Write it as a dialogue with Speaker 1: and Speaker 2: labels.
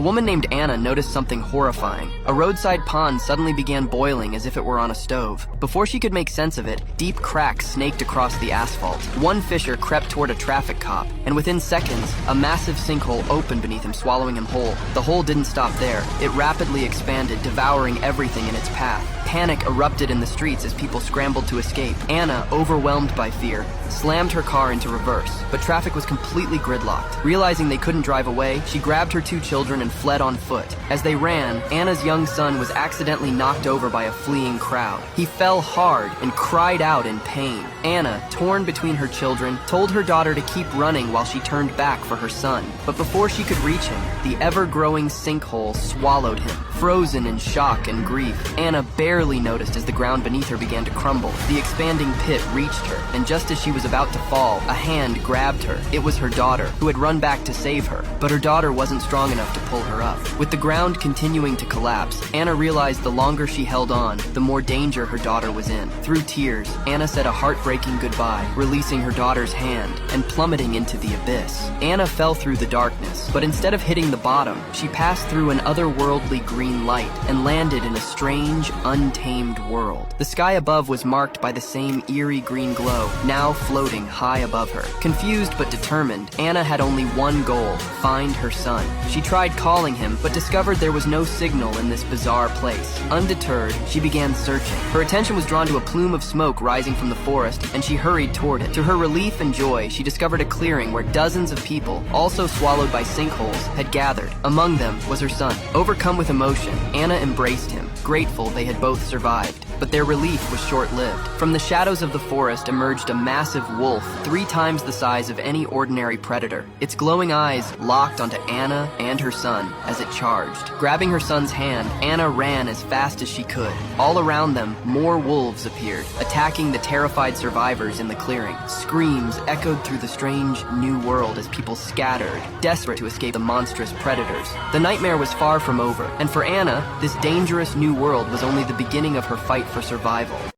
Speaker 1: woman named Anna noticed something horrifying. A roadside pond suddenly began boiling as if it were on a stove. Before she could make sense of it, deep cracks snaked across the asphalt. One fisher crept toward a traffic cop, and within seconds, a massive sinkhole opened beneath him, swallowing him whole. The hole didn't stop there. It rapidly expanded, devouring everything in its path. Panic erupted in the streets as people scrambled to escape. Anna, overwhelmed by fear, slammed her car into reverse, but traffic was completely gridlocked. Realizing they couldn't drive away, she grabbed her 2 children and fled on foot. As they ran, Anna's young son was accidentally knocked over by a fleeing crowd. He fell hard and cried out in pain. Anna, torn between her children, told her daughter to keep running while she turned back for her son. But before she could reach him, the ever-growing sinkhole swallowed him. Frozen in shock and grief, Anna barely noticed as the ground beneath her began to crumble. The expanding pit reached her, and just as she was about to fall, a hand grabbed her. It was her daughter, who had run back to save her, but her daughter wasn't strong enough to pull her up. With the ground continuing to collapse, Anna realized the longer she held on, the more danger her daughter was in. Through tears, Anna said a heartbreaking goodbye, releasing her daughter's hand and plummeting into the abyss. Anna fell through the darkness, but instead of hitting the bottom, she passed through an otherworldly green light and landed in a strange, untamed world. The sky above was marked by the same eerie green glow, now floating high above her. Confused but determined, Anna had only one goal: find her son. She tried calling him, but discovered there was no signal in this bizarre place. Undeterred, she began searching. Her attention was drawn to a plume of smoke rising from the forest, and she hurried toward it. To her relief and joy, she discovered a clearing where dozens of people, also swallowed by sinkholes, had gathered. Among them was her son. Overcome with emotion, Anna embraced him, grateful they had both survived. But their relief was short-lived. From the shadows of the forest emerged a massive wolf, 3 times the size of any ordinary predator. Its glowing eyes locked onto Anna and her son as it charged. Grabbing her son's hand, Anna ran as fast as she could. All around them, more wolves appeared, attacking the terrified survivors in the clearing. Screams echoed through the strange new world as people scattered, desperate to escape the monstrous predators. The nightmare was far from over, and for Anna, this dangerous new world was only the beginning of her fight for survival.